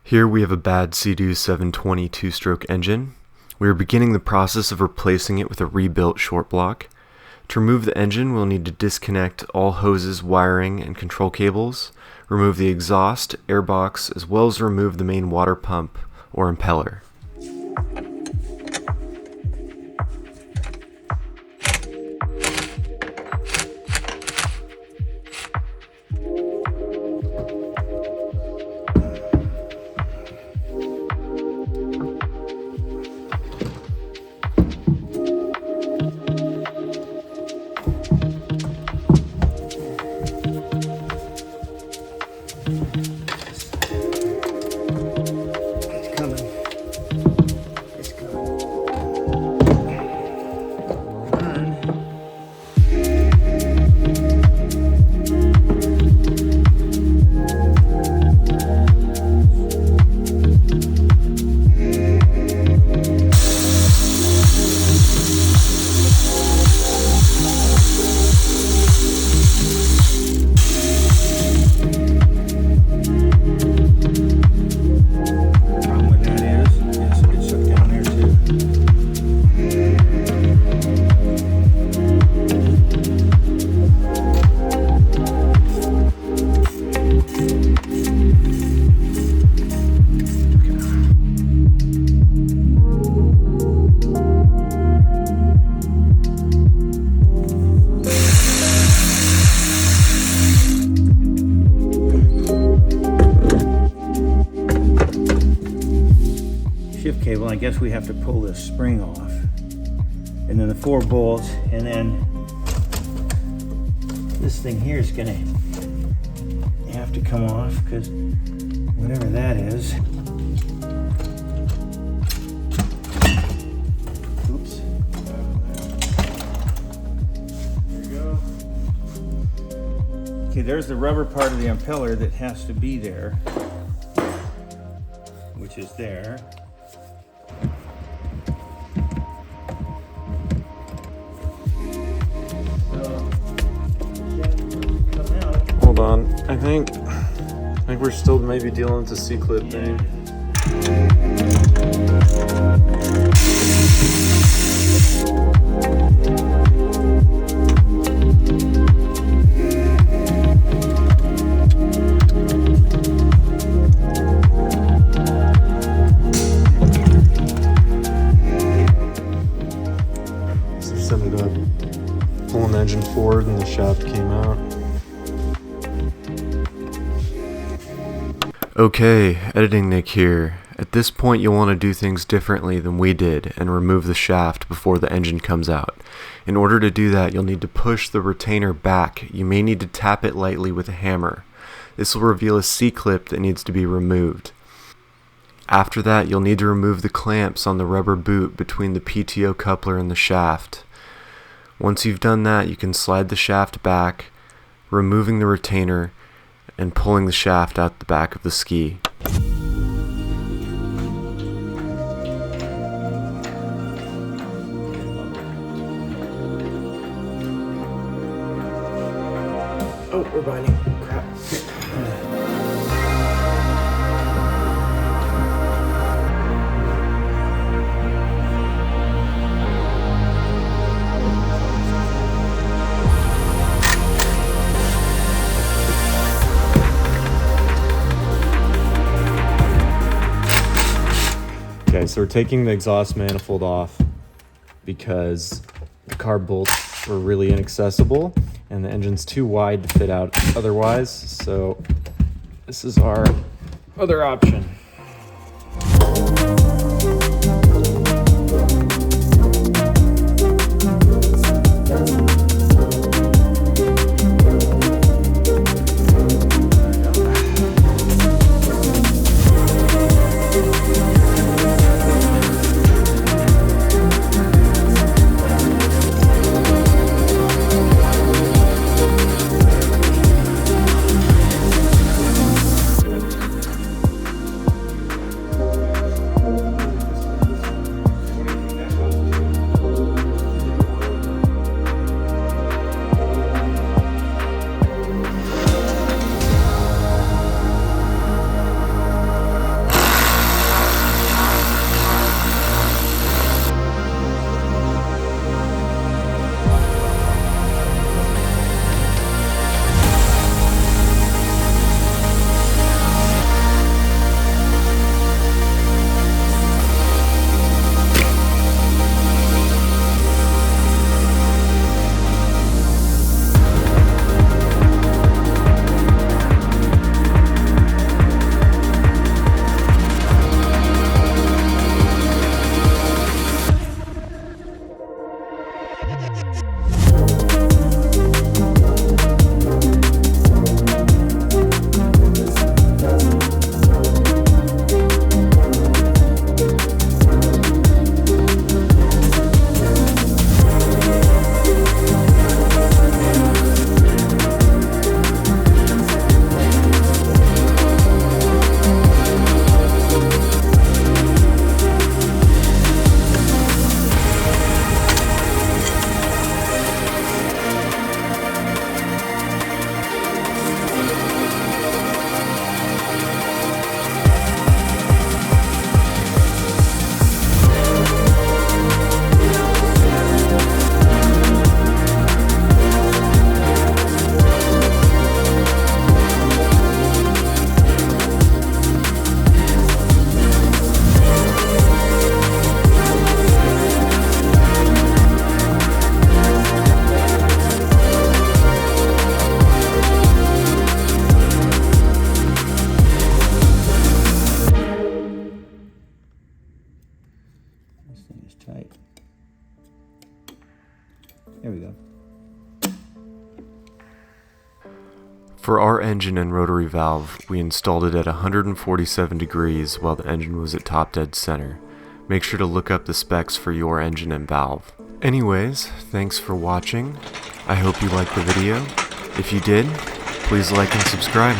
Here we have a bad SeaDoo 720 two-stroke engine. We are beginning the process of replacing it with a rebuilt short block. To remove the engine, we'll need to disconnect all hoses, wiring, and control cables, remove the exhaust, airbox, as well as remove the main water pump or impeller. Shift cable, I guess we have to pull this spring off, and then the 4 bolts, and then this thing here is gonna have to come off because whatever that is. Oops. There you go. Okay, there's the rubber part of the impeller that has to be there, which is there. Hold on, I think we're still maybe dealing with the C-clip thing. So set it up, pulling the engine forward and the shaft came out. Okay, Editing Nick here. At this point you'll want to do things differently than we did and remove the shaft before the engine comes out. In order to do that, you'll need to push the retainer back. You may need to tap it lightly with a hammer. This will reveal a C-clip that needs to be removed. After that, you'll need to remove the clamps on the rubber boot between the PTO coupler and the shaft. Once you've done that, you can slide the shaft back, removing the retainer and pulling the shaft out the back of the ski. Oh, we're binding. Crap. Okay, so we're taking the exhaust manifold off because the carb bolts were really inaccessible and the engine's too wide to fit out otherwise, so this is our other option. This thing is tight. There we go. For our engine and rotary valve, we installed it at 147 degrees while the engine was at top dead center. Make sure to look up the specs for your engine and valve. Anyways, thanks for watching. I hope you liked the video. If you did, please like and subscribe.